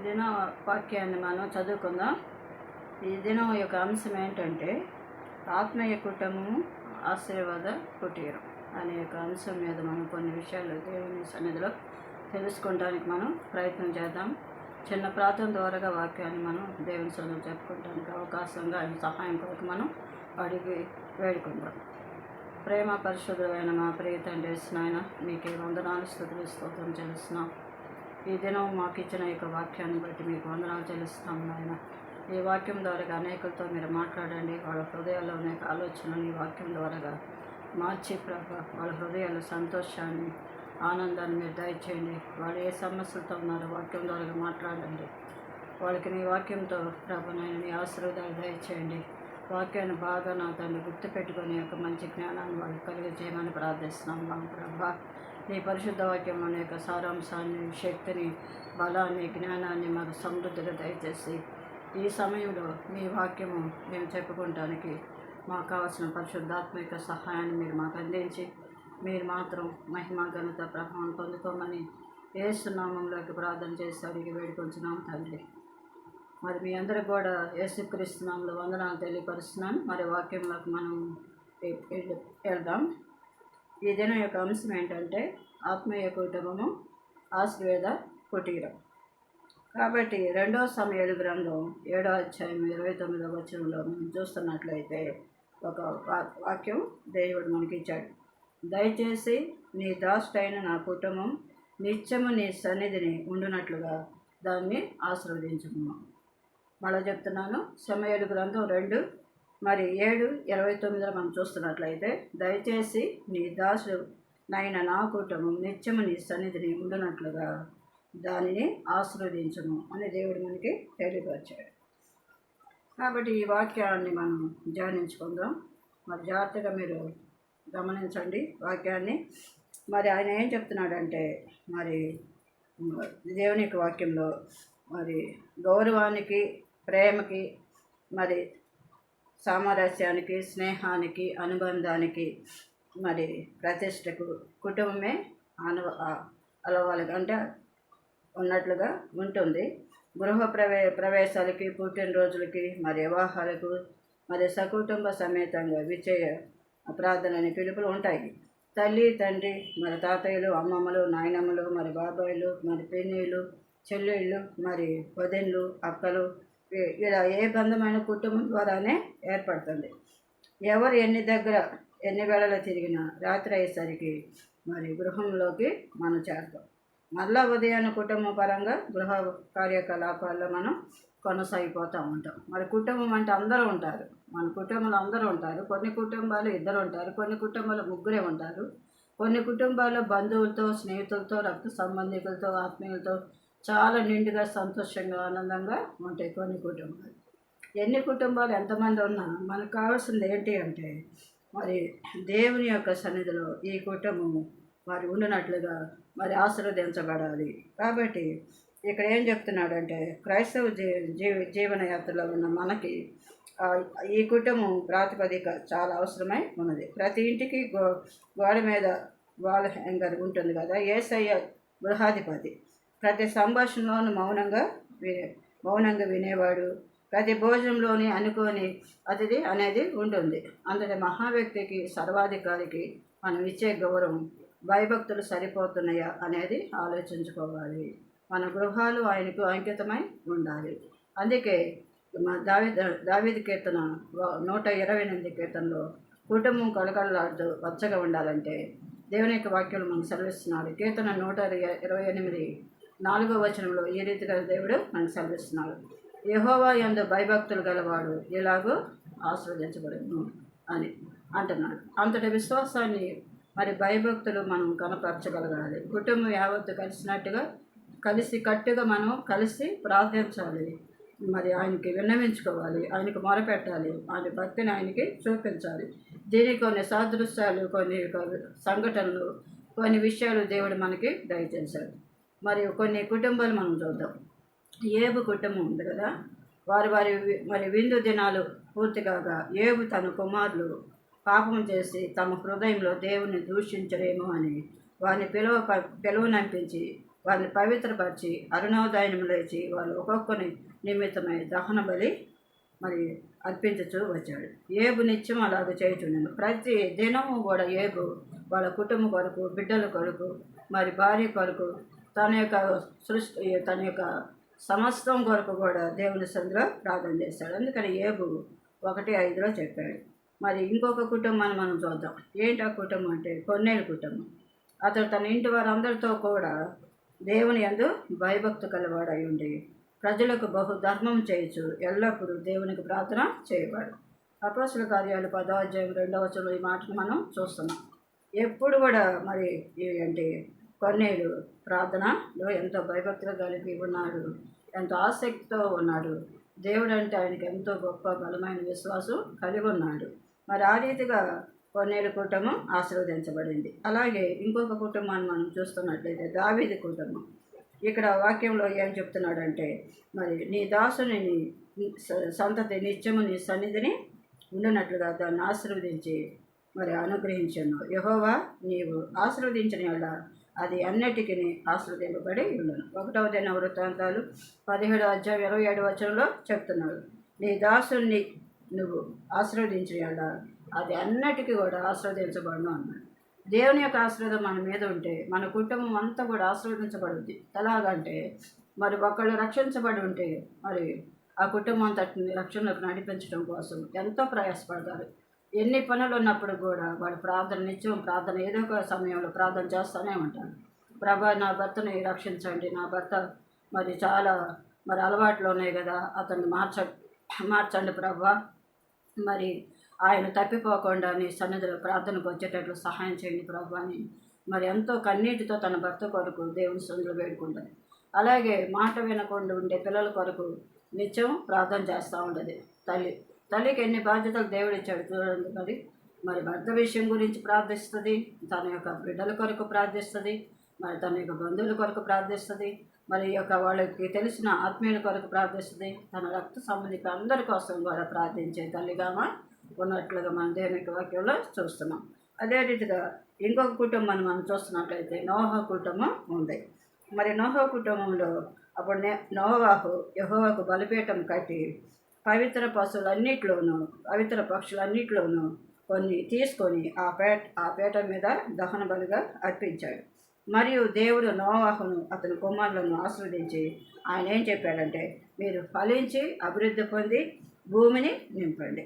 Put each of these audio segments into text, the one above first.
దిన వాక్యాన్ని మనం చదువుకుందాం. ఈ దినం యొక్క అంశం ఏంటంటే ఆత్మీయ కుటుంబము ఆశీర్వాద కుటీరం అనే యొక్క అంశం మీద మనం కొన్ని విషయాలు దేవుని సన్నిధిలో తెలుసుకోవడానికి మనం ప్రయత్నం చేద్దాం. చిన్న ప్రార్థన ద్వారాగా వాక్యాన్ని మనం దేవుని సన్నిధిలో చెప్పుకోవడానికి అవకాశంగా ఆయన సహాయం కొరకు మనం అడిగి వేడుకుందాం. ప్రేమ పరిశుద్ధమైన మా ప్రియ తండ్రి నాయన, మీకే వందనాలు స్తుతులు స్తోత్రం చెల్లిస్తున్నాం. ఈ దినం మాకు ఇచ్చిన యొక్క వాక్యాన్ని బట్టి మీకు వందనాలు చెల్లిస్తాం నాయన. ఈ వాక్యం ద్వారా అనేకులతో మీరు మాట్లాడండి. వాళ్ళ హృదయాల్లో అనేక ఆలోచనలు ఈ వాక్యం ద్వారా మార్చి వాళ్ళ హృదయాల సంతోషాన్ని, ఆనందాన్ని మీరు దయచేయండి. వాళ్ళు ఏ సమస్యలతో ఉన్నారో వాక్యం ద్వారా మాట్లాడండి. వాళ్ళకి నీ వాక్యంతో ప్రభానైనా నీ ఆశీర్వాదాలు దయచేయండి. వాక్యాన్ని బాగా నా తండ్రి గుర్తుపెట్టుకుని యొక్క మంచి జ్ఞానాన్ని వాళ్ళకి కలిగజేయమని ప్రార్థిస్తున్నాం. మా ప్రభా, నీ పరిశుద్ధ వాక్యంలోని యొక్క సారాంశాన్ని, శక్తిని, బలాన్ని, జ్ఞానాన్ని మాకు సమృద్ధిగా దయచేసి ఈ సమయంలో మీ వాక్యము మేము చెప్పుకోవటానికి మాకు కావాల్సిన పరిశుద్ధాత్మిక సహాయాన్ని మీరు మాకు అందించి మీరు మాత్రం మహిమ ఘనత ప్రభావం పొందుకోమని యేసు నామములోకి ప్రార్థన చేసి అడిగి వేడుకొంచున్నాం తండ్రి. మరి మీ అందరికి కూడా యేసుక్రీస్తు నామములో వందనాలు తెలియపరుస్తున్నాను. మరి వాక్యంలోకి మనం వెళ్దాం. ఈ దినం యొక్క అంశం ఏంటంటే ఆత్మీయ కుటుంబము ఆశీర్వాద కుటీరం. కాబట్టి 2 సమూయేలు గ్రంథం 7వ అధ్యాయం 29వ వచనంలో మనం చూస్తున్నట్లయితే ఒక వాక్యం దేవుడు మనకి ఇచ్చాడు. దయచేసి నీ దాసుడైన నా కుటుంబం నిత్యము నీ సన్నిధిని ఉండునట్లుగా దాన్ని ఆశీర్వదించుము. మళ్ళీ చెప్తున్నాను, సమూయేలు గ్రంథం 2:7-29 మనం చూస్తున్నట్లయితే దయచేసి నీ దాసుడు నైనా నా కుటుంబం నిత్యము నీ సన్నిధిని ఉండునట్లుగా దానిని ఆశీర్వదించము అని దేవుడు మనకి తెలియపరిచాడు. కాబట్టి ఈ వాక్యాన్ని మనం ధ్యానించుకుందాం. మరి జాగ్రత్తగా మీరు గమనించండి వాక్యాన్ని. మరి ఆయన ఏం చెప్తున్నాడంటే, మరి దేవుని యొక్క వాక్యంలో మరి గౌరవానికి, ప్రేమకి, మరి సామరస్యానికి, స్నేహానికి, అనుబంధానికి, మరి ప్రతిష్టకు కుటుంబమే అలవాలుగా అంటే ఉన్నట్లుగా ఉంటుంది. గృహ ప్రవేశాలకి, పుట్టినరోజులకి, మరి వివాహాలకు, మరి సకుటుంబ సమేతంగా విజయ ప్రార్థనని పిలుపులు ఉంటాయి. తల్లి, తండ్రి, మరి తాతయ్యలు, అమ్మమ్మలు, నాయనమ్మలు, మరి బాబాయిలు, మరి పిన్నిళ్ళు, చెల్లెళ్ళు, మరి వదిన్లు, అక్కలు, ఇలా ఏ బంధమైన కుటుంబం ద్వారానే ఏర్పడుతుంది. ఎవరు ఎన్ని వేళలు తిరిగినా రాత్రి అయ్యేసరికి మరి గృహంలోకి మనం చేరుతాం. మళ్ళా ఉదయాన్ని కుటుంబ పరంగా గృహ కార్యకలాపాల్లో మనం కొనసాగిపోతూ ఉంటాం. మరి కుటుంబం అంటే అందరూ ఉంటారు, మన కుటుంబంలో అందరూ ఉంటారు. కొన్ని కుటుంబాలు 2 ఉంటారు, కొన్ని కుటుంబాలు 3 ఉంటారు, కొన్ని కుటుంబాల్లో బంధువులతో, స్నేహితులతో, రక్త సంబంధికులతో, ఆత్మీయులతో చాలా నిండుగా, సంతోషంగా, ఆనందంగా ఉంటాయి కొన్ని కుటుంబాలు. ఎన్ని కుటుంబాలు ఎంతమంది ఉన్నా మనకు కావాల్సింది ఏంటి అంటే మరి దేవుని యొక్క సన్నిధిలో ఈ కుటుంబము మరి ఉండినట్లుగా మరి ఆశీర్వదించబడాలి. కాబట్టి ఇక్కడ ఏం చెప్తున్నాడంటే క్రైస్తవ జీవన యాత్రలో ఉన్న మనకి ఈ కుటుంబం ప్రాతిపదిక చాలా అవసరమై ఉన్నది. ప్రతి ఇంటికి గోడ మీద వాల్ హ్యాంగర్ ఉంటుంది కదా. యేసయ్య గృహాధిపతి. ప్రతి సంభాషణలోనూ మౌనంగా వినేవాడు. ప్రతి భోజనంలోని అనుకోని అతిథి అనేది ఉంటుంది. అంతటి మహావ్యక్తికి, సర్వాధికారికి మనం ఇచ్చే గౌరవం, భయభక్తులు సరిపోతున్నాయా అనేది ఆలోచించుకోవాలి. మన గృహాలు ఆయనకు అంకితమై ఉండాలి. అందుకే దావీదు కీర్తన 128 కీర్తనలో కుటుంబం కలకలలాడుతూ వచ్చగా ఉండాలంటే దేవుని యొక్క వాక్యాలు మనకు సెలవిస్తున్నాడు. కీర్తన 128 4వ వచనంలో ఈ రీతిగా దేవుడు మనకు సెలవిస్తున్నాడు. యెహోవా యందు భయభక్తులు గలవాడు ఎలాగో ఆశీర్వదించబడును అని అంటున్నాడు. అంతటి విశ్వాసాన్ని మరి భయభక్తులు మనం కనపరచగలగాలి. కుటుంబం యావత్తు కట్టుగా మనం కలిసి ప్రార్థించాలి. మరి ఆయనకి విన్నవించుకోవాలి, ఆయనకు మొరపెట్టాలి, ఆయన భక్తిని ఆయనకి చూపించాలి. దీనికి కొన్ని సాదృశ్యాలు, కొన్ని సంఘటనలు, కొన్ని విషయాలు దేవుడు మనకి దయచేశాడు. మరియు కొన్ని కుటుంబాలు మనం చూద్దాం. ఏబు కుటుంబం ఉంది కదా. మరి విందు దినాలు పూర్తి కాగా ఏబు తన కుమారులు పాపం చేసి తమ హృదయంలో దేవుని దూషించరేమో అని వారిని పిలువనంపించి వారిని పవిత్రపరిచి అరుణోదయం లేచి వాళ్ళు ఒక్కొక్కని నిమిత్తమై దహన బలి మరి అర్పించుతూ వచ్చాడు. ఏబు నిత్యం అలాగ చేయుచుండెను. ప్రతి దినము కూడా ఏబు వాళ్ళ కుటుంబం కొరకు, బిడ్డల కొరకు, మరి భార్య కొరకు, తన యొక్క తన యొక్క సమస్తం కొరకు కూడా దేవుని సందులో ప్రార్థన చేశాడు. అందుకని ఏబు 1:5 చెప్పాడు. మరి ఇంకొక కుటుంబాన్ని మనం చూద్దాం. ఏంటి ఆ కుటుంబం అంటే కొన్నేళ్ళ కుటుంబం. అతడు తన ఇంటి వారందరితో కూడా దేవుని యందు భయభక్తి కలవాడై ఉండి ప్రజలకు బహుధర్మం చేయొచ్చు ఎల్లప్పుడూ దేవునికి ప్రార్థన చేయవాడు. అపోస్తలుల కార్యాలు 10వ అధ్యాయం 2వ వచనంలో ఈ మాటను మనం చూస్తున్నాం. ఎప్పుడు కూడా మరి అంటే కొన్నేళ్ళు ప్రార్థనలో ఎంతో భయభక్తులు కలిగి ఉన్నాడు, ఎంతో ఆసక్తితో ఉన్నాడు. దేవుడు అంటే ఆయనకి ఎంతో గొప్ప బలమైన విశ్వాసం కలిగి ఉన్నాడు. మరి ఆ రీతిగా కొన్నేళ్ళ కుటుంబం ఆశీర్వదించబడింది. అలాగే ఇంకొక కుటుంబాన్ని మనం చూస్తున్నట్లయితే దావీదు కుటుంబం. ఇక్కడ వాక్యంలో ఏం చెప్తున్నాడంటే, మరి నీ దాసుని సంతతి నిత్యము నీ సన్నిధిని ఉండినట్లుగా దాన్ని ఆశీర్వదించి మరి అనుగ్రహించను. యెహోవా నీవు ఆశీర్వదించిన యెడల అది అన్నిటికీ ఆశీర్వదింపబడి ఉండను. 1వ దినవృత్తాంతాలు 17వ అధ్యాయం 27వ వచనంలో చెప్తున్నాడు, నీ దాసుని నువ్వు ఆశీర్వదించిన యెడల అది అన్నిటికీ కూడా ఆశీర్వదించబడను అన్నాడు. దేవుని యొక్క ఆశీర్వాదం మన మీద ఉంటే మన కుటుంబం అంతా కూడా ఆశీర్వదించబడుద్ది. ఎలాగంటే మరి ఒకళ్ళు రక్షించబడి ఉంటే మరి ఆ కుటుంబం అంతటిని రక్షణలోకి నడిపించడం కోసం ఎంతో ప్రయాసపడతారు. ఎన్ని పనులు ఉన్నప్పుడు కూడా వాళ్ళు ప్రార్థన, నిత్యం ప్రార్థన, ఏదో ఒక సమయంలో ప్రార్థన చేస్తూనే ఉంటారు. ప్రభా నా భర్తని రక్షించండి, నా భర్త మరి చాలా మరి అలవాట్లు ఉన్నాయి కదా, అతన్ని మార్చండి ప్రభా, మరి ఆయన తప్పిపోకుండా నీ సన్నిధిలో ప్రార్థనకు వచ్చేటట్లు సహాయం చేయండి ప్రభు అని మరి ఎంతో కన్నీటితో తన భర్త కొరకు దేవుని సన్నిధిలో వేడుకుంటుంది. అలాగే మాట వినకుండా ఉండే పిల్లల కొరకు నిత్యం ప్రార్థన చేస్తూ ఉండదు తల్లికి ఎన్ని బాధ్యతలు దేవుడు ఇచ్చాడు చూడండి. మరి భర్త విషయం గురించి ప్రార్థిస్తుంది, తన యొక్క బిడ్డల కొరకు ప్రార్థిస్తుంది, మరి తన యొక్క బంధువుల కొరకు ప్రార్థిస్తుంది, మరి యొక్క వాళ్ళకి తెలిసిన ఆత్మీయుల కొరకు ప్రార్థిస్తుంది, తన రక్త సంబంధికులు అందరి కోసం కూడా ప్రార్థించే తల్లిగా ఉన్నట్లుగా మన దేవుని వాక్యంలో చూస్తున్నాం. అదే రీతిగా ఇంకొక కుటుంబాన్ని మనం చూస్తున్నట్లయితే నోహ కుటుంబం ఉంది. మరి నోహ కుటుంబంలో అప్పుడు నోవాహు యెహోవాకు బలిపీఠం కట్టి పవిత్ర పశువులన్నిటిలోనూ పవిత్ర పక్షులన్నిటిలోనూ కొన్ని తీసుకొని ఆ పీఠ మీద దహన బలిగా అర్పించాడు. మరియు దేవుడు నోవాహును అతని కుమారులను ఆశీర్వదించి ఆయన ఏం చెప్పాడంటే, మీరు ఫలించి అభివృద్ధి పొంది భూమిని నింపండి.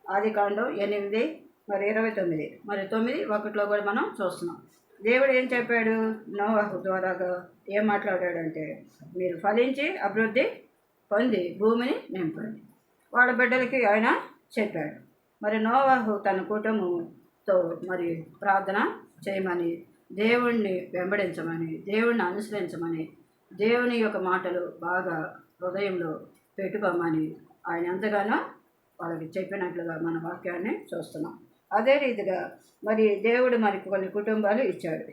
ఆదికాండం 8 మరి 29 మరి 9:1 కూడా మనం చూస్తున్నాం. దేవుడు ఏం చెప్పాడు నోవాహు ద్వారాగా ఏం మాట్లాడాడంటే, మీరు ఫలించి అభివృద్ధి పొంది భూమిని నింపండి. వాళ్ళ బిడ్డలకి ఆయన చెప్పాడు. మరి నోవాహు తన కుటుంబంతో మరి ప్రార్థన చేయమని, దేవుణ్ణి వెంబడించమని, దేవుణ్ణి అనుసరించమని, దేవుని యొక్క మాటలు బాగా హృదయంలో పెట్టుకోమని ఆయన ఎంతగానో వాళ్ళకి చెప్పినట్లుగా మన వాక్యాన్ని చూస్తున్నాం. అదే రీతిగా మరి దేవుడు మరి కొన్ని కుటుంబాలు ఇచ్చాడు.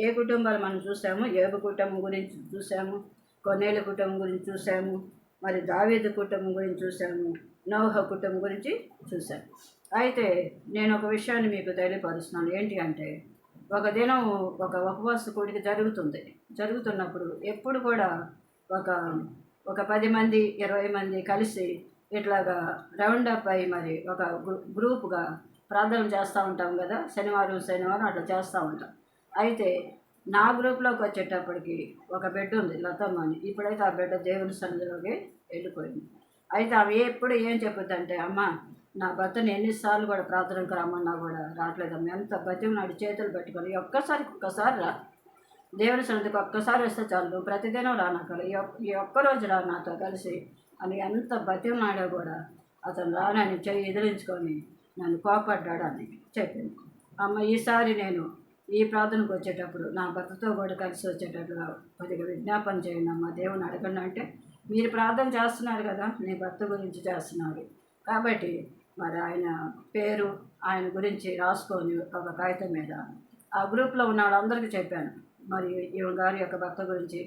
ఏ కుటుంబాలు మనం చూసాము? ఏబు కుటుంబం గురించి చూసాము, కొన్నేళ్ళ కుటుంబం గురించి చూసాము, మరి దావీదు కుటుంబం గురించి చూసాము, నోహ కుటుంబం గురించి చూసాము. అయితే నేను ఒక విషయాన్ని మీకు తెలియపరుస్తున్నాను. ఏంటి అంటే, ఒక దినం ఒక ఉపవాస కూడిక జరుగుతున్నప్పుడు ఎప్పుడు కూడా ఒక 10 మంది 20 మంది కలిసి ఇట్లాగా రౌండప్ అయ్యి మరి ఒక గ్రూప్గా ప్రార్థన చేస్తూ ఉంటాం కదా, శనివారం అట్లా చేస్తూ ఉంటాం. అయితే నా గ్రూప్లోకి వచ్చేటప్పటికి ఒక బిడ్డ ఉంది, లతమ్మ అని. ఇప్పుడైతే ఆ బిడ్డ దేవుని సన్నిధిలోకి వెళ్ళిపోయింది. అయితే ఆమె ఎప్పుడు ఏం చెప్పుద్దంటే, అమ్మ నా భర్తను ఎన్నిసార్లు కూడా ప్రార్థనకు రమ్మన్నా కూడా రావట్లేదమ్మా, ఎంత బతిమలాడి చేతులు పెట్టుకొని ఒక్కసారి రా, దేవుని సన్నిధికి ఒక్కసారి వస్తే చాలు, నువ్వు ప్రతిదినం రానక్కల, ఈ ఒక్కరోజు రా నాతో కలిసి అని ఎంత బతిమలాడా కూడా అతను రానని చెయ్యి ఎదిరించుకొని నన్ను కోపడ్డాడు అని చెప్పింది. అమ్మ ఈసారి నేను ఈ ప్రార్థనకు వచ్చేటప్పుడు నా భర్తతో కూడా కలిసి వచ్చేటట్లుగా కొద్దిగా విజ్ఞాపన చేయండి అమ్మ, దేవుని అడగండి అంటే, మీరు ప్రార్థన చేస్తున్నారు కదా, నీ భర్త గురించి చేస్తున్నారు కాబట్టి మరి ఆయన పేరు ఆయన గురించి రాసుకొని ఒక కాగితం మీద ఆ గ్రూప్లో ఉన్న వాళ్ళందరికీ చెప్పాను. మరి ఈమె గారి యొక్క భర్త గురించి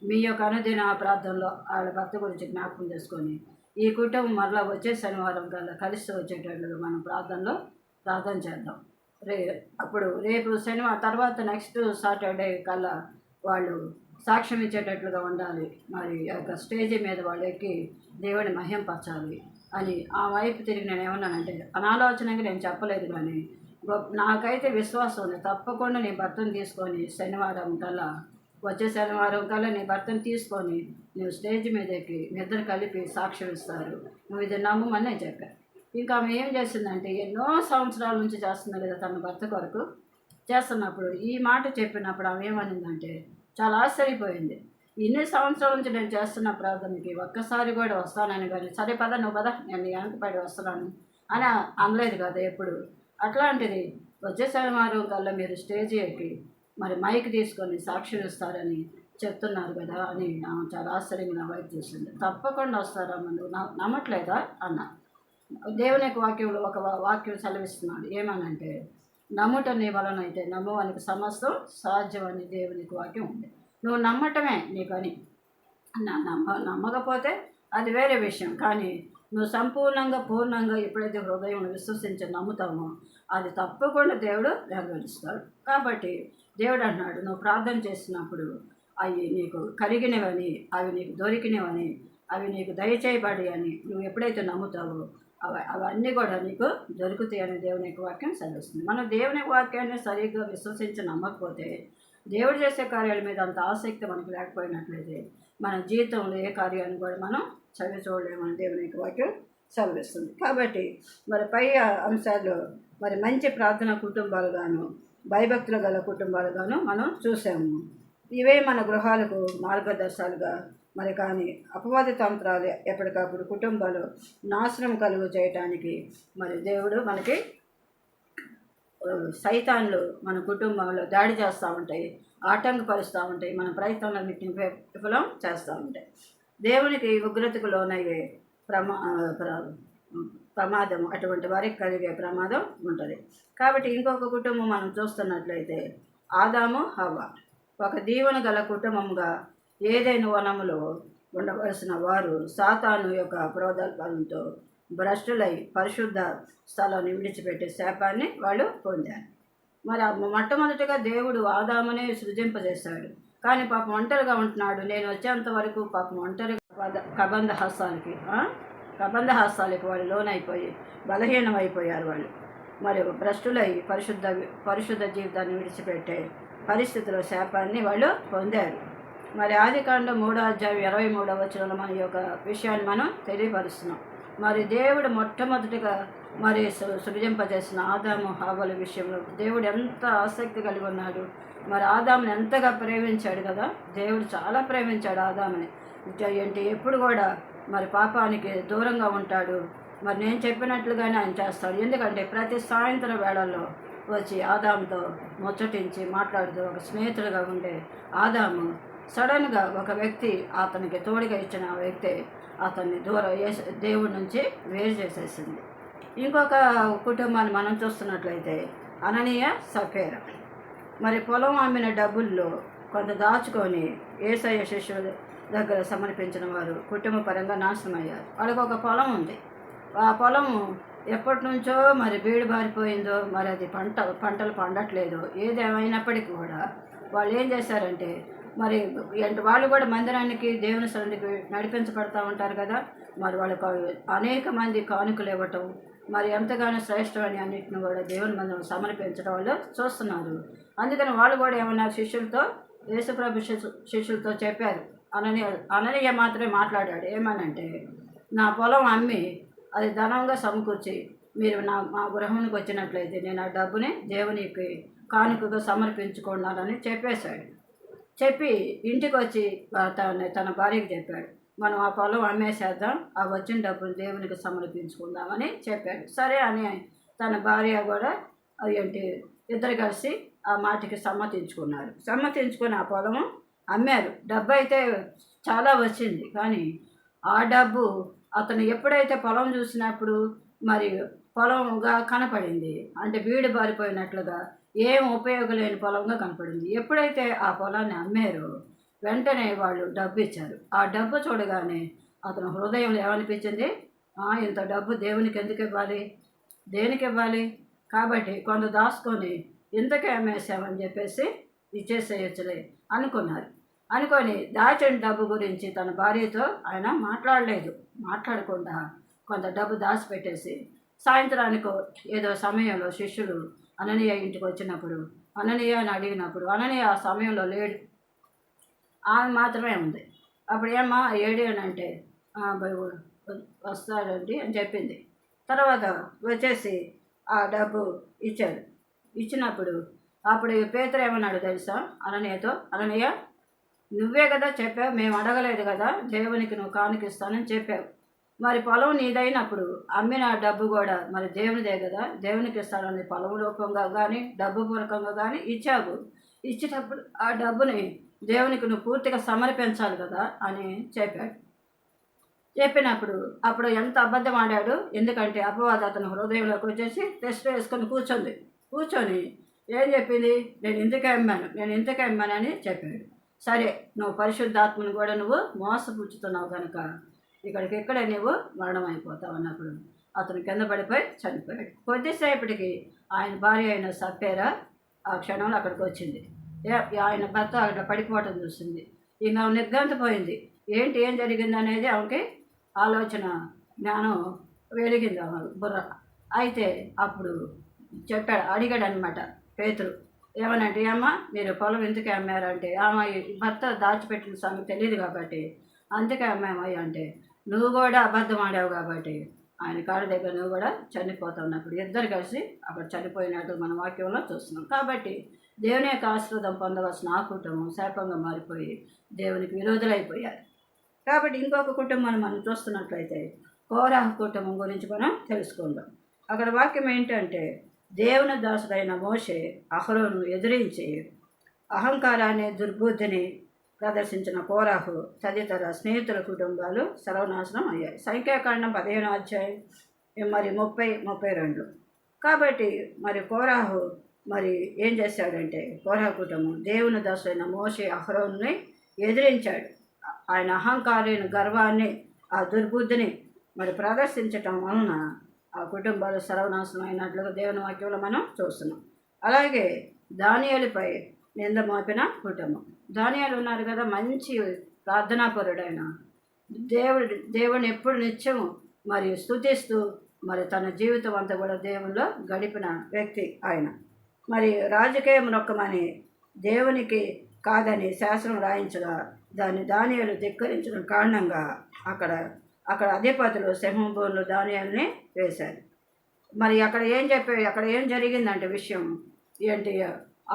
మీ యొక్క అనుదిన ప్రార్థనలో వాళ్ళ భర్త గురించి జ్ఞాపకం చేసుకొని ఈ కుటుంబం మరలా వచ్చే శనివారం కల్లా కలిసి వచ్చేటట్లుగా మనం ప్రార్థన చేద్దాం. అప్పుడు రేపు శనివారం తర్వాత నెక్స్ట్ సాటర్డే కల్లా వాళ్ళు సాక్ష్యం ఇచ్చేటట్లుగా ఉండాలి. మరి ఆ యొక్క స్టేజీ మీద వాళ్ళు ఎక్కి దేవుని మహింపరచాలి అని ఆ వైపు తిరిగి నేను ఏమన్నానంటే, అనాలోచనగా నేను చెప్పలేదు, కానీ నాకైతే విశ్వాసం ఉంది. తప్పకుండా నీ భర్తను తీసుకొని వచ్చే శనివారం కల్లా నీ భర్తను తీసుకొని నువ్వు స్టేజ్ మీద ఎక్కి మీ ఇద్దరు కలిపి సాక్ష్యం ఇస్తారు, నువ్వు ఇది నమ్మమని నేను చెప్పాను. ఇంకా ఆమె ఏం చేసిందంటే, ఎన్నో సంవత్సరాల నుంచి చేస్తుంది కదా తన భర్త కొరకు. చేస్తున్నప్పుడు ఈ మాట చెప్పినప్పుడు ఆమె ఏమనిందంటే, చాలా ఆశ్చర్యపోయింది. ఇన్ని సంవత్సరాల నుంచి నేను చేస్తున్న ప్రార్థనకి ఒక్కసారి కూడా వస్తానని, కానీ సరే పద నువ్వు పద నేను వెనకపడి వస్తున్నాను అని అనలేదు కదా ఎప్పుడు. అట్లాంటిది వచ్చే శనివారం కల్లా మీరు స్టేజ్ ఎక్కి మరి మైక్ తీసుకొని సాక్ష్యం ఇస్తారని చెప్తున్నారు కదా అని చాలా ఆశ్చర్యంగా నా వైపు చూసింది. తప్పకుండా వస్తారమ్మ, నువ్వు నమ్మట్లేదా అన్న. దేవుని యొక్క వాక్యంలో ఒక వాక్యం సెలవిస్తున్నాడు, ఏమనంటే, నమ్ముట నీ వలన అయితే నమ్మవానికి సమస్తం సాధ్యమని దేవునికి వాక్యం ఉంది. నువ్వు నమ్మటమే నీ పని. నమ్మకపోతే అది వేరే విషయం, కానీ నువ్వు సంపూర్ణంగా పూర్ణంగా ఎప్పుడైతే హృదయం విశ్వసించి నమ్ముతామో అది తప్పకుండా దేవుడు నెరవేరుస్తాడు. కాబట్టి దేవుడు అన్నాడు, నువ్వు ప్రార్థన చేసినప్పుడు అవి నీకు కలిగినవని, అవి నీకు దొరికినవని, అవి నీకు దయచేయబడి అని నువ్వు ఎప్పుడైతే నమ్ముతావో అవన్నీ కూడా నీకు దొరుకుతాయని దేవుని యొక్క వాక్యం సెలవుస్తుంది. మనం దేవుని వాక్యాన్ని సరిగ్గా విశ్వసించి నమ్మకపోతే, దేవుడు చేసే కార్యాల మీద అంత ఆసక్తి మనకు లేకపోయినట్లయితే మన జీవితంలో ఏ కార్యాన్ని కూడా మనం చదివి చూడలేమని దేవుని యొక్క వాక్యం సెలవిస్తుంది. కాబట్టి మరి పై అంశాల్లో మరి మంచి ప్రార్థన కుటుంబాలుగాను భయభక్తులు గల కుటుంబాలుగాను మనం చూసాము. ఇవే మన గృహాలకు మార్గదర్శకాలుగా మరి. కానీ అపవాద తంత్రాలు ఎప్పటికప్పుడు కుటుంబాలు నాశనం కలుగు చేయటానికి మరి దేవుడు మనకి సైతాన్లు మన కుటుంబంలో దాడి చేస్తూ ఉంటాయి, ఆటంకపరుస్తూ ఉంటాయి, మన ప్రయత్నాలన్నింటినీ విఫలం చేస్తూ ఉంటాయి. దేవునికి ఉగ్రతకు లోనయ్యే ప్రమాదం అటువంటి వారికి కలిగే ప్రమాదం ఉంటుంది. కాబట్టి ఇంకొక కుటుంబం మనం చూస్తున్నట్లయితే ఆదాము హవ్వ ఒక దీవెన గల కుటుంబంగా ఏదైనా వనములో ఉండవలసిన వారు సాతాను యొక్క ప్రోద్బలంతో భ్రష్టులై పరిశుద్ధ స్థలాన్ని విడిచిపెట్టే శాపాన్ని వాళ్ళు పొందారు. మరి మొట్టమొదటిగా దేవుడు ఆదామునే సృజింపజేశాడు, కానీ పాపం ఒంటరిగా ఉంటున్నాడు. నేను వచ్చేంత వరకు పాపం ఒంటరిగా కబంధ హస్తాలకి వాళ్ళు లోనైపోయి బలహీనమైపోయారు. వాళ్ళు మరి భ్రష్టులై పరిశుద్ధ జీవితాన్ని విడిచిపెట్టే పరిస్థితిలో శాపాన్ని వాళ్ళు పొందారు. మరి ఆదికాండం 3:23 మన యొక్క విషయాన్ని మనం తెలియపరుస్తున్నాం. మరి దేవుడు మొట్టమొదటిగా మరి సృజింపజేసిన ఆదాము హవ్వల విషయంలో దేవుడు ఎంత ఆసక్తి కలిగి ఉన్నాడు. మరి ఆదాముని ఎంతగా ప్రేమించాడు కదా, దేవుడు చాలా ప్రేమించాడు ఆదాముని. ఏంటి ఎప్పుడు కూడా మరి పాపానికి దూరంగా ఉంటాడు. మరి నేను చెప్పినట్లుగానే ఆయన చేస్తాడు. ఎందుకంటే ప్రతి సాయంత్రం వేళల్లో వచ్చి ఆదాముతో ముచ్చటించి మాట్లాడుతూ ఒక స్నేహితుడిగా ఉండే ఆదాము సడన్గా ఒక వ్యక్తి అతనికి తోడుగా ఇచ్చిన ఆ వ్యక్తి అతన్ని దేవుడి నుంచి వేరు చేసేసింది. ఇంకొక కుటుంబాన్ని మనం చూస్తున్నట్లయితే అననీయ సఫేరా మరి పొలం అమ్మిన డబ్బుల్లో కొంత దాచుకొని యేసయ్య శిష్యుల దగ్గర సమర్పించిన వారు కుటుంబ పరంగా నాశనమయ్యారు. వాళ్ళకి ఒక పొలం ఉంది. ఆ పొలము ఎప్పటి నుంచో మరి బీడు బారిపోయిందో, మరి అది పంటలు పండట్లేదు. ఏదేమైనప్పటికీ కూడా వాళ్ళు ఏం చేశారంటే, మరి వాళ్ళు కూడా మందిరానికి దేవుని సన్నిధికి నడిపించబడతా ఉంటారు కదా, మరి వాళ్ళకు అనేక మంది కానుకలు ఇవ్వటం, మరి ఎంతగానో శ్రేష్టమని అన్నింటిని కూడా దేవుని మందిరం సమర్పించడం వాళ్ళు చూస్తున్నారు. అందుకని వాళ్ళు కూడా ఏమన్నా శిష్యులతో, యేసుప్రభు శిష్యులతో చెప్పారు. అననీయ మాత్రమే మాట్లాడాడు. ఏమనంటే, నా పొలం అమ్మి అది ధనంగా సమకూర్చి మీరు మా గృహానికి వచ్చినట్లయితే నేను ఆ డబ్బుని దేవునికి కానుకగా సమర్పించుకున్నానని చెప్పేశాడు. చెప్పి ఇంటికి వచ్చి తన భార్యకి చెప్పాడు, మనం ఆ పొలం అమ్మేసేద్దాం, ఆ వచ్చిన డబ్బులు దేవునికి సమర్పించుకుందామని చెప్పాడు. సరే అని తన భార్య కూడా ఇద్దరు కలిసి ఆ మాటకి సమ్మతించుకుని ఆ పొలము అమ్మారు. డబ్బు అయితే చాలా వచ్చింది, కానీ ఆ డబ్బు అతను ఎప్పుడైతే పొలం చూసినప్పుడు మరి పొలంగా కనపడింది, అంటే బీడు బారిపోయినట్లుగా ఏం ఉపయోగం లేని పొలంగా కనపడింది. ఎప్పుడైతే ఆ పొలాన్ని అమ్మారో వెంటనే వాళ్ళు డబ్బు ఇచ్చారు. ఆ డబ్బు చూడగానే అతను హృదయంలో ఏమనిపించింది, ఇంత డబ్బు దేవునికి ఎందుకు ఇవ్వాలి, దేనికి ఇవ్వాలి, కాబట్టి కొంత దాచుకొని ఇంతకే అమ్మేసామని చెప్పేసి ఇచ్చేసేయచ్చులే అనుకున్నారు. అనుకొని దాచిన డబ్బు గురించి తన భార్యతో ఆయన మాట్లాడకుండా కొంత డబ్బు దాచిపెట్టేసి సాయంత్రానికో ఏదో సమయంలో శిష్యులు అననీయ ఇంటికి వచ్చినప్పుడు అననీయ అని అడిగినప్పుడు అననీయ ఆ సమయంలో లేడు, ఆమె మాత్రమే ఉంది. అప్పుడు ఏమ్మా ఏడి అని అంటే వస్తాడండి అని చెప్పింది. తర్వాత వచ్చేసి ఆ డబ్బు ఇచ్చాడు. ఇచ్చినప్పుడు అప్పుడు పేతురు ఏమన్నాడు తెలుసా అననీయతో, అననీయ నువ్వే కదా చెప్పావు, మేము అడగలేదు కదా, దేవునికి నువ్వు కానుకిస్తానని చెప్పావు. మరి పొలం నీదైనప్పుడు అమ్మిన డబ్బు కూడా మరి దేవునిదే కదా, దేవునికి ఇస్తానని పొలం రూపంగా కానీ డబ్బు పూర్వకంగా కానీ ఇచ్చావు. ఇచ్చేటప్పుడు ఆ డబ్బుని దేవునికి నువ్వు పూర్తిగా సమర్పించాలి కదా అని చెప్పాడు. చెప్పినప్పుడు అప్పుడు ఎంత అబద్ధం ఆడాడు, ఎందుకంటే అపవాది అతను హృదయంలోకి వచ్చేసి టెస్ట్ వేసుకొని కూర్చొని ఏం చెప్పింది, నేను ఇంతకే అమ్మాను అని చెప్పాడు. సరే నువ్వు పరిశుద్ధాత్మను కూడా నువ్వు మోసపుచ్చుతున్నావు కనుక ఇక్కడే నువ్వు మరణం అయిపోతావు అన్నప్పుడు అతను కింద పడిపోయి చనిపోయాడు. కొద్దిసేపటికి ఆయన భార్య అయిన సప్పేరా ఆ క్షణంలో అక్కడికి వచ్చింది. ఆయన భర్త అక్కడ పడిపోవటం చూసింది. ఇంకా నిర్గంతపోయింది. ఏం జరిగింది అనేది ఆమెకి ఆలోచన జ్ఞానం వెలిగింది ఆమె బుర్ర. అయితే అప్పుడు అడిగాడు అనమాట పేతురు, ఏమనంటే అమ్మ మీరు పొలం ఎందుకే అమ్మారంటే ఆమె భర్త దాచిపెట్టిన సంగతి తెలియదు కాబట్టి అందుకే అమ్మామయ్య అంటే నువ్వు కూడా అబద్ధం ఆడావు కాబట్టి ఆయన కాళ్ళ దగ్గర నువ్వు కూడా చనిపోతావు అన్నప్పుడు ఇద్దరు కలిసి అక్కడ చనిపోయినట్టు మన వాక్యంలో చూస్తున్నాం. కాబట్టి దేవుని యొక్క ఆశీర్వాదం పొందవలసిన ఆ కుటుంబం శాపంగా మారిపోయి దేవునికి విరోధులైపోయారు. కాబట్టి ఇంకొక కుటుంబాన్ని మనం చూస్తున్నట్లయితే కోరాహు కుటుంబం గురించి మనం తెలుసుకుందాం. అక్కడ వాక్యం ఏంటంటే దేవుని దాసుడైన మోషే అహరోను ఎదిరించి అహంకారాన్ని దుర్బుద్ధిని ప్రదర్శించిన కోరాహు తదితర స్నేహితుల కుటుంబాలు సర్వనాశనం అయ్యాయి. సంఖ్యాకాండం 15వ అధ్యాయం మరి 30-32. కాబట్టి మరి కోరాహు మరి ఏం చేశాడంటే కోరాహు కుటుంబం దేవుని దాసుడైన మోషే అహరోనుని ఎదిరించాడు. ఆయన అహంకారాన్ని గర్వాన్ని ఆ దుర్బుద్ధిని మరి ప్రదర్శించటం వలన ఆ కుటుంబాలు సర్వనాశనం అయినట్లుగా దేవుని వాక్యంలో మనం చూస్తున్నాం. అలాగే దానియేలుపై నింద మోపిన కుటుంబం. దానియేలు ఉన్నారు కదా, మంచి ప్రార్థనాపరుడైన దేవుడిని ఎప్పుడు నిత్యం మరి స్తుతిస్తూ మరి తన జీవితం అంతా కూడా దేవునిలో గడిపిన వ్యక్తి ఆయన. మరి రాజకీయం నొక్కమని దేవునికి కాదని శాసనం రాయించగా దానియేలు ధిక్కరించడం కారణంగా అక్కడ అధిపతులు సింహంబోన్లు దానియేలుని వేశారు. మరి అక్కడ ఏం జరిగిందంటే విషయం ఏంటి,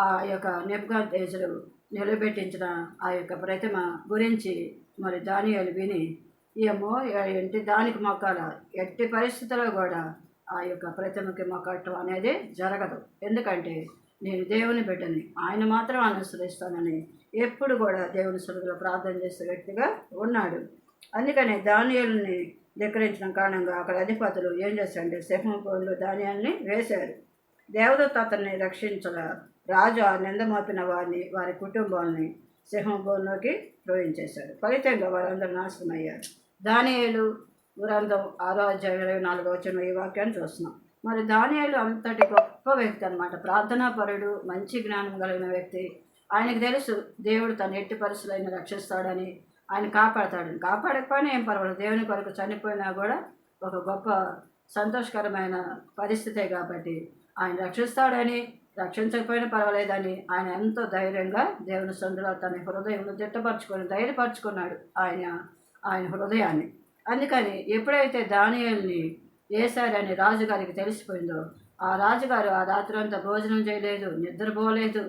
ఆ యొక్క నెబుకద్నెజరు నిలబెట్టించిన ఆ యొక్క ప్రతిమ గురించి మరి దానియేలు విని ఏమో ఏంటి దానికి మొక్కాల, ఎట్టి పరిస్థితుల్లో కూడా ఆ యొక్క ప్రతిమకి మొక్కటం అనేది జరగదు, ఎందుకంటే నేను దేవుని బిడ్డని, ఆయన మాత్రం అనుసరిస్తానని ఎప్పుడు కూడా దేవుని సన్నిధిలో ప్రార్థన చేసే వ్యక్తిగా ఉన్నాడు. అందుకని దానియేలుని ధిక్కరించిన కారణంగా అక్కడ అధిపతులు ఏం చేశారంటే సింహంబోన్లు దానియేలుని వేశారు. దేవదూత అతన్ని రక్షించల రాజు ఆ నింద మోపిన వారి కుటుంబాలని సింహంబోన్లోకి త్రోయించేశాడు. ఫలితంగా వారందరూ నాశనమయ్యారు. దానియేలు గ్రంథం 6వ అధ్యాయం 24వ వచనం ఈ వాక్యాన్ని చూస్తున్నాం. మరి దానియేలు అంతటి గొప్ప వ్యక్తి అనమాట, ప్రార్థనాపరుడు, మంచి జ్ఞానం కలిగిన వ్యక్తి. ఆయనకు తెలుసు దేవుడు తన ఎట్టి పరిస్థితులైన రక్షిస్తాడని, ఆయన కాపాడతాడని. కాపాడకపోయినా ఏం పర్వాలేదు, దేవుని కొరకు చనిపోయినా కూడా ఒక గొప్ప సంతోషకరమైన పరిస్థితే కాబట్టి ఆయన రక్షిస్తాడని, రక్షించకపోయినా పర్వాలేదని ఆయన ఎంతో ధైర్యంగా దేవుని సన్నిధిలో తన హృదయంలో ధైర్యపరుచుకున్నాడు ఆయన హృదయాన్ని. అందుకని ఎప్పుడైతే దానియేలుని వేశారని రాజుగారికి తెలిసిపోయిందో ఆ రాజుగారు ఆ రాత్రి అంతా భోజనం చేయలేదు, నిద్రపోలేదు.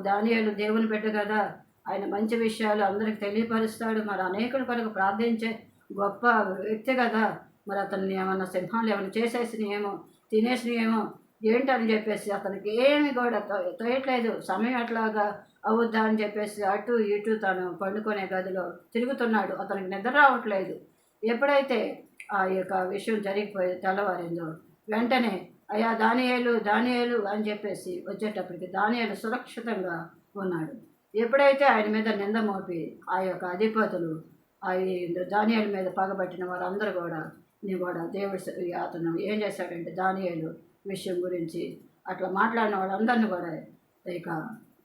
దానియేలు దేవుని బిడ్డ కదా, ఆయన మంచి విషయాలు అందరికి తెలియపరుస్తాడు, మరి అనేకుల కొరకు ప్రార్థించే గొప్ప వ్యక్తి కదా, మరి అతన్ని ఏమన్నా సింహాలు ఏమైనా చేసేసినాయేమో, తినేసినాయేమో ఏంటని చెప్పేసి అతనికి ఏమి కూడా తోయట్లేదు. సమయం అట్లాగా అవుద్దా అని చెప్పేసి అటు ఇటు తను పండుకునే గదిలో తిరుగుతున్నాడు, అతనికి నిద్ర రావట్లేదు. ఎప్పుడైతే ఆ యొక్క విషయం జరిగిపోయి తెల్లవారిందో వెంటనే అయ్యా దానియేలు అని చెప్పేసి వచ్చేటప్పటికి దానియేలు సురక్షితంగా ఉన్నాడు. ఎప్పుడైతే ఆయన మీద నింద మోపి ఆ యొక్క అధిపతులు దానియేలు మీద పగబట్టిన వారందరూ కూడా అతను ఏం చేశాడంటే దానియేలు విషయం గురించి అట్లా మాట్లాడిన వాళ్ళందరినీ కూడా ఇక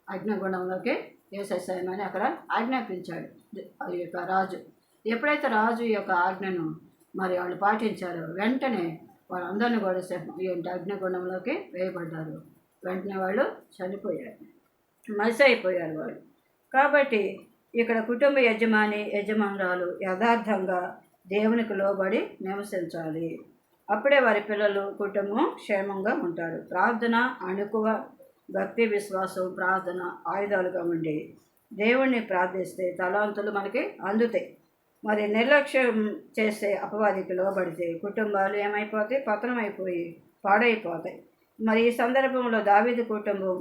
అగ్నిగుండంలోకి వేసేసాయమని అక్కడ ఆజ్ఞాపించాడు ఈ యొక్క రాజు. ఎప్పుడైతే రాజు ఈ యొక్క ఆజ్ఞను మరి వాళ్ళు పాటించారో వెంటనే వాళ్ళందరినీ కూడా అగ్నిగుండంలోకి వేయబడ్డారు. వెంటనే వాళ్ళు చనిపోయారు, మసి అయిపోయారు వాళ్ళు. కాబట్టి ఇక్కడ కుటుంబ యజమానురాలు యథార్థంగా దేవునికి లోబడి నివసించాలి. అప్పుడే వారి పిల్లలు కుటుంబం క్షేమంగా ఉంటారు. ప్రార్థన, అణుకువ, భక్తి, విశ్వాసం, ప్రార్థన ఆయుధాలుగా ఉండి దేవుణ్ణి ప్రార్థిస్తే తలాంతులు మనకి అందుతాయి. మరి నిర్లక్ష్యం చేసే అపవాదికి లోబడితే కుటుంబాలు ఏమైపోతాయి? పతనమైపోయి పాడైపోతాయి. మరి ఈ సందర్భంలో దావీదు కుటుంబం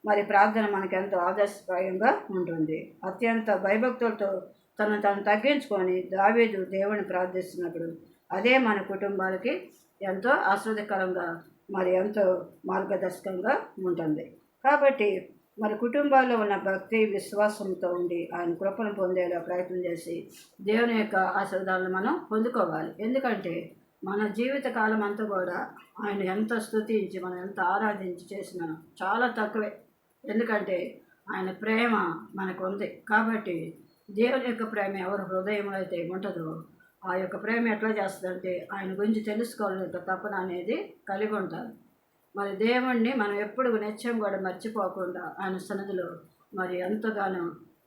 మరి ప్రార్థన మనకు ఎంతో ఆదర్శప్రాయంగా ఉంటుంది. అత్యంత భయభక్తులతో తను తగ్గించుకొని దావీదు దేవుని ప్రార్థిస్తున్నప్పుడు అదే మన కుటుంబాలకి ఎంతో ఆస్వాదకరంగా మరి ఎంతో మార్గదర్శకంగా ఉంటుంది. కాబట్టి మరి కుటుంబాల్లో ఉన్న భక్తి, విశ్వాసంతో ఉండి ఆయన కృపను పొందేలా ప్రయత్నం చేసి దేవుని యొక్క ఆశీర్వాదాలను మనం పొందుకోవాలి. ఎందుకంటే మన జీవిత కాలం అంతా కూడా ఆయన ఎంత స్తుతించి మనం ఎంత ఆరాధించి చేసినా చాలా తక్కువే. ఎందుకంటే ఆయన ప్రేమ మనకు ఉంది. కాబట్టి దేవుని యొక్క ప్రేమ ఎవరి హృదయంలో అయితే ఉంటుందో ఆ యొక్క ప్రేమ ఎట్లా చేస్తుందంటే ఆయన గురించి తెలుసుకోవాలని తపన అనేది కలిగి ఉంటారు. మరి దేవుణ్ణి మనం ఎప్పుడు నిత్యం కూడా మర్చిపోకుండా ఆయన సన్నిధిలో మరి ఎంతగానో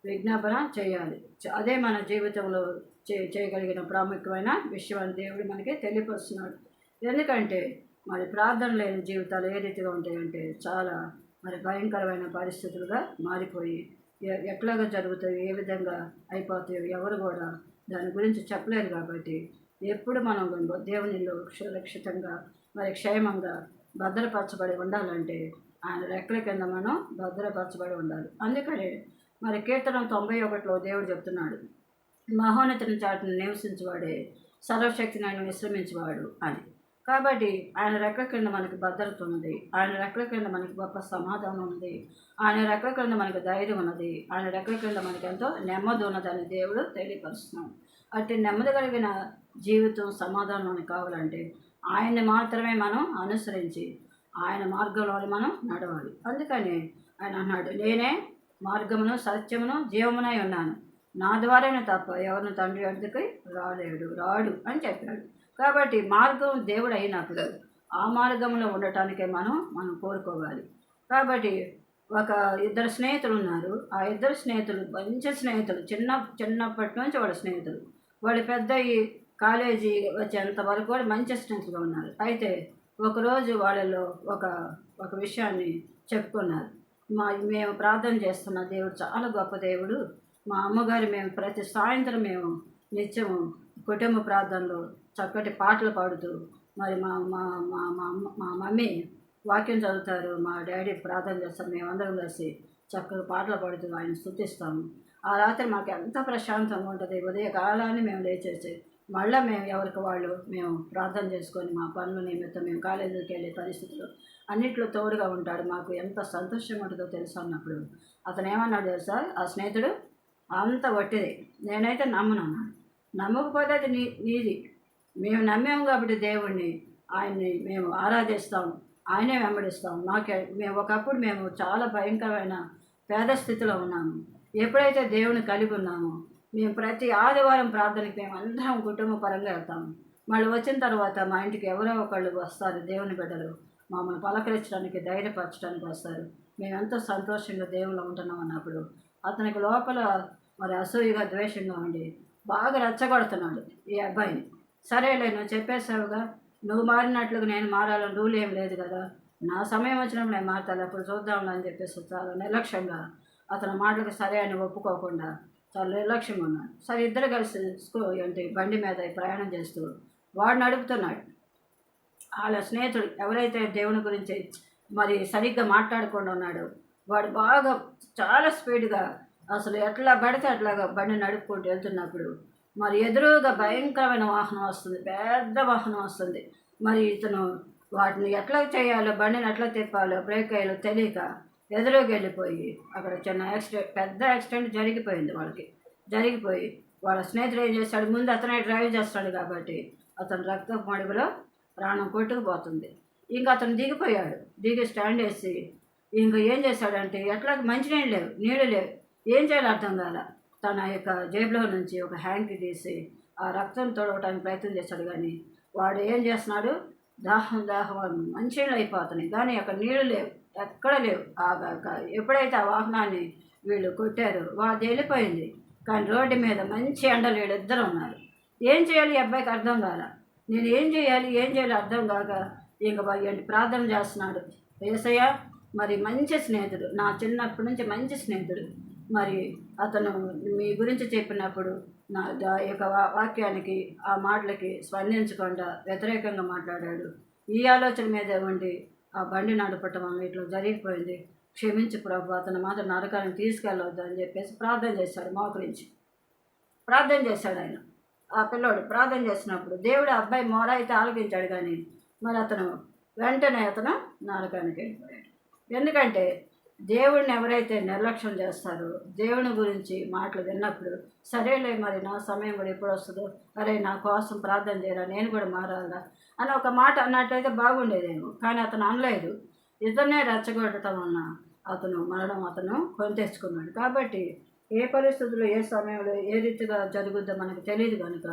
విజ్ఞాపన చేయాలి. అదే మన జీవితంలో చేయగలిగిన ప్రాముఖ్యమైన విషయం అని దేవుడు మనకి తెలియపరుస్తున్నాడు. ఎందుకంటే మరి ప్రార్థన లేని జీవితాలు ఏ రీతిగా ఉంటాయంటే చాలా మరి భయంకరమైన పరిస్థితులుగా మారిపోయి ఎట్లాగా జరుగుతాయో, ఏ విధంగా అయిపోతాయో ఎవరు కూడా దాని గురించి చెప్పలేరు. కాబట్టి ఎప్పుడు మనం దేవునిలో సురక్షితంగా మరి క్షేమంగా భద్రపరచబడి ఉండాలంటే ఆయన రెక్కల కింద మనం భద్రపరచబడి ఉండాలి. అందుకని మరి కీర్తన 91లో దేవుడు చెప్తున్నాడు, మహోన్నతుని చాటును నివసించేవాడే సర్వశక్తిని ఆయన విశ్రమించేవాడు అని. కాబట్టి ఆయన రెక్కల కింద మనకి భద్రత ఉన్నది, ఆయన రెక్కల కింద మనకి గొప్ప సమాధానం ఉన్నది, ఆయన రెక్కల కింద మనకి ధైర్యం ఉన్నది, ఆయన రెక్కల కింద మనకి ఎంతో నెమ్మది ఉన్నదని దేవుడు తెలియపరుస్తున్నాడు. అట్టి నెమ్మది కలిగిన జీవితం, సమాధానం మనకు కావాలంటే ఆయన్ని మాత్రమే మనం అనుసరించి ఆయన మార్గంలోనే మనం నడవాలి. అందుకని ఆయన అన్నాడు, నేనే మార్గమును, సత్యమును, జీవమునై ఉన్నాను, నా ద్వారానే తప్ప ఎవరిని తండ్రి వద్దకు రాడు అని చెప్పాడు. కాబట్టి మార్గం దేవుడు అయినప్పుడు ఆ మార్గంలో ఉండటానికే మనం కోరుకోవాలి. కాబట్టి ఇద్దరు స్నేహితులు ఉన్నారు. ఆ ఇద్దరు స్నేహితులు మంచి స్నేహితులు, చిన్నప్పటి నుంచి వాళ్ళ స్నేహితులు. వాళ్ళు పెద్ద ఈ కాలేజీ వచ్చేంత వరకు కూడా మంచి స్నేహితులుగా ఉన్నారు. అయితే ఒకరోజు వాళ్ళలో ఒక విషయాన్ని చెప్పుకున్నారు. మేము ప్రార్థన చేస్తున్న దేవుడు చాలా గొప్ప దేవుడు. మా అమ్మగారు మేము ప్రతి సాయంత్రం మేము నిత్యము కుటుంబ ప్రార్థనలో చక్కటి పాటలు పాడుతూ మరి మా మా మా మా మమ్మీ వాక్యం చదువుతారు, మా డాడీ ప్రార్థన చేస్తారు, మేమందరం కలిసి చక్కగా పాటలు పాడుతూ ఆయన స్తుతిస్తాము. ఆ రాత్రి మాకు ఎంత ప్రశాంతంగా ఉంటుంది. ఉదయకాలాన్ని మేము లేచేసి మళ్ళీ మేము ఎవరికి వాళ్ళు మేము ప్రార్థన చేసుకొని మా పనుల నిమిత్తం మేము కాలేజీకి వెళ్ళే పరిస్థితులు అన్నిట్లో తోడుగా ఉంటాడు. మాకు ఎంత సంతోషంగా ఉంటుందో తెలుసు అన్నప్పుడు అతను ఏమన్నాడు తెలుసా, ఆ స్నేహితుడు, అంత వట్టిది, నేనైతే నమ్మనన్నాడు. నమ్మకపోతే అది నీది. మేము నమ్మాము కాబట్టి దేవుణ్ణి, ఆయన్ని మేము ఆరాధిస్తాము, ఆయనే వెంబడిస్తాము. మేము ఒకప్పుడు మేము చాలా భయంకరమైన పేద స్థితిలో ఉన్నాము. ఎప్పుడైతే దేవుని కలిగి ఉన్నామో మేము ప్రతి ఆదివారం ప్రార్థనకి మేము అందరం కుటుంబ పరంగా వెళ్తాము. మళ్ళీ వచ్చిన తర్వాత మా ఇంటికి ఎవరో ఒకళ్ళు వస్తారు, దేవుని బిడ్డలు మమ్మల్ని పలకరించడానికి, ధైర్యపరచడానికి వస్తారు. మేము ఎంతో సంతోషంగా దేవుళ్ళు ఉంటున్నాం అన్నప్పుడు అతనికి లోపల మరి అసూయగా, ద్వేషంగా ఉండి బాగా రెచ్చగొడుతున్నాడు ఈ అబ్బాయిని. సరేలే, నువ్వు చెప్పేసావుగా, నువ్వు మారినట్లుగా నేను మారాలని రూల్ ఏం లేదు కదా, నా సమయం వచ్చినప్పుడు నేను మారుతాను, అప్పుడు చూద్దాంలే అని చెప్పేసి చాలా నిర్లక్ష్యంగా అతని మాటలకు సరే అని ఒప్పుకోకుండా చాలా నిర్లక్ష్యంగా ఉన్నాడు. సరే ఇద్దరు కలిసి బండి మీద ప్రయాణం చేస్తూ వాడు నడుపుతున్నాడు. వాళ్ళ స్నేహితుడు ఎవరైతే దేవుని గురించి మరి సరిగ్గా మాట్లాడకుండా ఉన్నాడో వాడు బాగా చాలా స్పీడ్గా అసలు ఎట్లా పడితే అట్లాగా బండి నడుపుకుంటూ వెళ్తున్నప్పుడు మరి ఎదురుగా భయంకరమైన వాహనం వస్తుంది, పెద్ద వాహనం వస్తుంది. మరి ఇతను వాటిని ఎట్లా చేయాలో, బండిని ఎట్లా తిప్పాలో, బ్రేక్ వేయాలో తెలియక ఎదురుగా వెళ్ళిపోయి అక్కడ పెద్ద యాక్సిడెంట్ జరిగిపోయి వాళ్ళ స్నేహితుడు ఏం చేస్తాడు, ముందు అతనే డ్రైవ్ చేస్తాడు కాబట్టి అతను రక్తపు మడుగులో ప్రాణం కొట్టుకుపోతుంది. ఇంకా అతను దిగి స్టాండ్ వేసి ఇంకా ఏం చేశాడంటే ఎట్లా మంచినీళ్ళు లేవు, నీళ్ళు లేవు, ఏం చేయాలో అర్థం కాల. తన యొక్క జేబులో నుంచి ఒక హ్యాండ్కి తీసి ఆ రక్తం తొడవటానికి ప్రయత్నం చేశాడు. కానీ వాడు ఏం చేస్తున్నాడు, దాహం దాహం మంచినీళ్ళు అయిపోతున్నాయి కానీ అక్కడ నీళ్ళు లేవు, ఎక్కడ లేవు. ఎప్పుడైతే ఆ వాహనాన్ని వీళ్ళు కొట్టారో అది వెళ్ళిపోయింది. కానీ రోడ్డు మీద మంచి ఎండలు వీళ్ళిద్దరు ఉన్నారు. ఏం చేయాలి ఈ అబ్బాయికి అర్థం కాల. నేను ఏం చేయాలి అర్థం కాక ఇంక ప్రార్థన చేస్తున్నాడు. యేసయ్య మరి మంచి స్నేహితుడు, నా చిన్నప్పటి నుంచి మంచి స్నేహితుడు, మరి అతను మీ గురించి చెప్పినప్పుడు నా యొక్క వాక్యానికి ఆ మాటలకి స్పందించకుండా వ్యతిరేకంగా మాట్లాడాడు. ఈ ఆలోచన మీద ఉండి ఆ బండి నడపటం వల్ల ఇట్లా జరిగిపోయింది, క్షమించి ప్రభు, అతను మాత్రం నరకానికి తీసుకెళ్ళవద్దు అని చెప్పేసి ప్రార్థన చేశాడు. మోకరించి ప్రార్థన చేశాడు ఆయన. ఆ పిల్లోడు ప్రార్థన చేసినప్పుడు దేవుడు అబ్బాయి మొర అయితే ఆలకించాడు. కానీ మరి వెంటనే అతను నరకానికి వెళ్ళిపోయాడు. ఎందుకంటే దేవుడిని ఎవరైతే నిర్లక్ష్యం చేస్తారో, దేవుని గురించి మాటలు విన్నప్పుడు సరేలే మరి నా సమయం కూడా ఎప్పుడు వస్తుందో, అరే నా కోసం ప్రార్థన చేయరా, నేను కూడా మారాలా అని ఒక మాట అన్నట్లయితే బాగుండేదేమో. కానీ అతను అనలేదు. ఇతనే రెచ్చగొట్టడం వలన అతను కొని తెచ్చుకున్నాడు. కాబట్టి ఏ పరిస్థితుల్లో ఏ సమయంలో ఏ రీతిగా జరుగుద్దో మనకు తెలియదు కనుక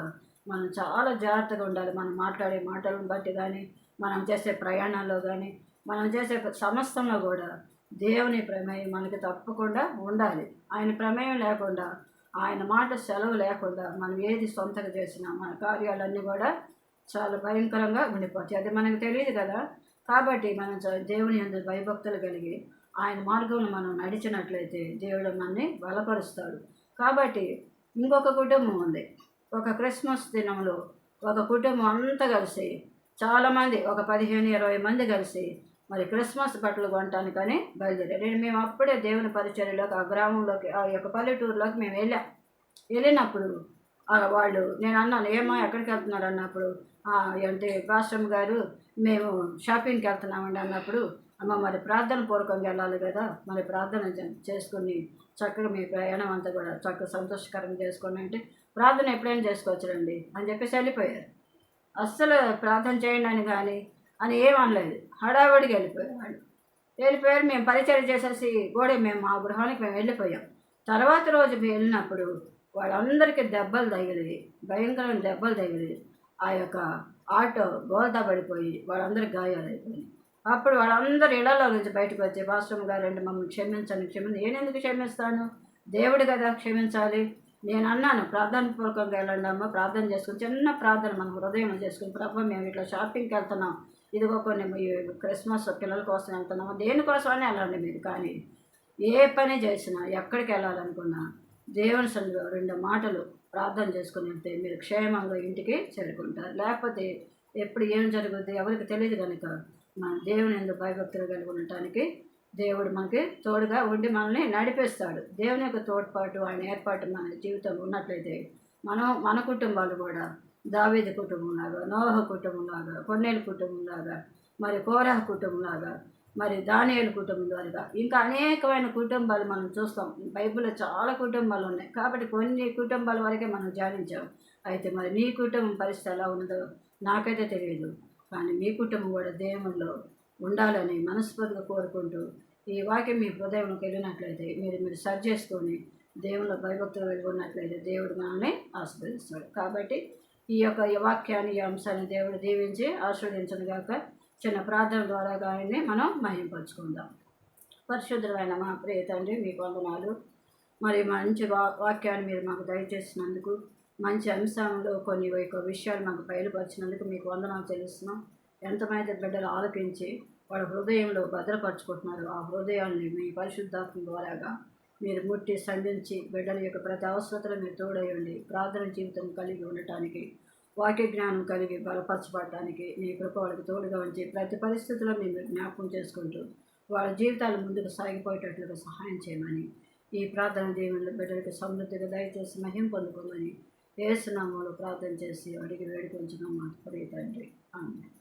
మనం చాలా జాగ్రత్తగా ఉండాలి. మనం మాట్లాడే మాటలను బట్టి కానీ, మనం చేసే ప్రయాణాల్లో కానీ, మనం చేసే సమస్తంలో కూడా దేవుని ప్రమేయం మనకి తప్పకుండా ఉండాలి. ఆయన ప్రమేయం లేకుండా, ఆయన మాట సెలవు లేకుండా మనం ఏది సొంతగా చేసినా మన కార్యాలన్నీ కూడా చాలా భయంకరంగా ఉండిపోతాయి. అది మనకు తెలియదు కదా. కాబట్టి మనం దేవుని యందు భయభక్తులు కలిగి ఆయన మార్గంలో మనం నడిచినట్లయితే దేవుడు మనల్ని బలపరుస్తాడు. కాబట్టి ఇంకొక కుటుంబం ఉంది. ఒక క్రిస్మస్ దినంలో ఒక కుటుంబం అంతా కలిసి, చాలామంది ఒక 15-20 మంది కలిసి మరి క్రిస్మస్ బట్టలు కొనటానికని బయలుదేరారు. మేము అప్పుడే దేవుని పరిచర్యలోకి, ఆ గ్రామంలోకి, ఆ యొక్క పల్లెటూరులోకి మేము వెళ్ళినప్పుడు వాళ్ళు, నేను అన్నాను, ఏమో ఎక్కడికి వెళ్తున్నారు అన్నప్పుడు, అంటే పాస్టర్ గారు మేము షాపింగ్కి వెళ్తున్నామండి అన్నప్పుడు, అమ్మ మరి ప్రార్థన పూర్వకంగా వెళ్ళాలి కదా, మరి ప్రార్థన చేసుకుని చక్కగా మీ ప్రయాణం అంతా కూడా చక్కగా సంతోషకరంగా చేసుకోండి అంటే, ప్రార్థన ఎప్పుడైనా చేసుకోవచ్చురండి అని చెప్పేసి వెళ్ళిపోయారు. అస్సలు ప్రార్థన చేయండి అని ఏమనలేదు. హడావుడికి వెళ్ళిపోయారు. మేము పరిచయం చేసేసి కూడా మేము మా గృహానికి వెళ్ళిపోయాం. తర్వాత రోజు మేము వెళ్ళినప్పుడు వాళ్ళందరికీ దెబ్బలు తగిలి, భయంకరమైన దెబ్బలు తగిలి, ఆ యొక్క ఆటో గోల్తా పడిపోయి వాళ్ళందరికీ గాయాలైపోయింది. అప్పుడు వాళ్ళందరూ ఇళ్లలో నుంచి బయటకు వచ్చి, పాస్టర్ గారండి మమ్మల్ని క్షమించండి. నేను ఎందుకు క్షమిస్తాను, దేవుడు కదా క్షమించాలి. నేను అన్నాను, ప్రార్థన పూర్వకంగా వెళ్ళండి అమ్మ, ప్రార్థన చేసుకుని చిన్న ప్రార్థన మనం హృదయం చేసుకుని, ప్రభు మేము ఇట్లా షాపింగ్కి వెళ్తున్నాం, ఇదిగో కొన్ని క్రిస్మస్ పిల్లల కోసం వెళ్తున్నాము, దేనికోసమని వెళ్ళండి మీరు. కానీ ఏ పని చేసినా, ఎక్కడికి వెళ్ళాలనుకున్నా దేవుని సన్నిధిలో 2 మాటలు ప్రార్థన చేసుకుని వెళ్తే మీరు క్షేమంగా ఇంటికి చేరుకుంటారు. లేకపోతే ఎప్పుడు ఏం జరుగుద్ది ఎవరికి తెలియదు కనుక మన దేవుని ఎందుకు భయభక్తులు కలిగి ఉండటానికి దేవుడు మనకి తోడుగా ఉండి మనల్ని నడిపిస్తాడు. దేవుని యొక్క తోడ్పాటు, ఆయన ఏర్పాటు మన జీవితం ఉన్నట్లయితే మన కుటుంబాలు కూడా దావీదు కుటుంబంలాగా, నోహ కుటుంబంలాగా, కొన్నేలు కుటుంబంలాగా, మరి కోరహ కుటుంబంలాగా, మరి దానియేలు కుటుంబం ద్వారా ఇంకా అనేకమైన కుటుంబాలు మనం చూస్తాం. బైబిల్లో చాలా కుటుంబాలు ఉన్నాయి. కాబట్టి కొన్ని కుటుంబాల వరకే మనం ధ్యానించాం. అయితే మరి నీ కుటుంబం పరిస్థితి ఎలా ఉన్నదో నాకైతే తెలియదు. కానీ మీ కుటుంబం కూడా దేవుల్లో ఉండాలని మనస్ఫూర్తిగా కోరుకుంటూ, ఈ వాక్యం మీ హృదయంలోకి వెళ్ళినట్లయితే మీరు సరి చేసుకొని దేవుళ్ళ భయభక్తులు వెళ్ళి ఉన్నట్లయితే దేవుడు మనల్ని ఆశీర్వదిస్తాడు. కాబట్టి ఈ యొక్క వాక్యాన్ని, ఈ అంశాన్ని దేవుడు దీవించి ఆశీర్వదించను గాక. చిన్న ప్రార్థన ద్వారా ఆయన్ని మనం మహింపరుచుకుందాం. పరిశుద్ధమైన మా ప్రియ తండ్రి, మీ వందనాలు. మరి మంచి వాక్యాన్ని మీరు మాకు దయచేసినందుకు, మంచి అంశంలో కొన్ని విషయాలు మాకు బయలుపరిచినందుకు మీకు వందనాలు చెల్లిస్తున్నాం. ఎంతమంది బిడ్డలు ఆలకించి వాళ్ళ హృదయంలో భద్రపరుచుకుంటున్నారు, ఆ హృదయాన్ని మీ పరిశుద్ధాత్మ ద్వారాగా మీరు ముట్టి సంధించి బిడ్డల యొక్క ప్రతి అవసరతలు మీరు తోడయండి. ప్రార్థన జీవితం కలిగి ఉండటానికి, వాక్య జ్ఞానం కలిగి బలపరచబడటానికి మీ కృప వాళ్ళకి తోడుగా ఉంచి ప్రతి పరిస్థితుల్లో మేము జ్ఞాపకం చేసుకుంటూ వాళ్ళ జీవితాలు ముందుకు సాగిపోయేటట్లుగా సహాయం చేయమని, ఈ ప్రార్థన దేవుళ్ళ బిడ్డలకు సమృద్ధిగా దయచేసి మహిం పొందుకోమని యేసు నామములో ప్రార్థన చేసి అడిగి వేడుకొంచున్నాం మా ప్రియ తండ్రి. ఆమేన్.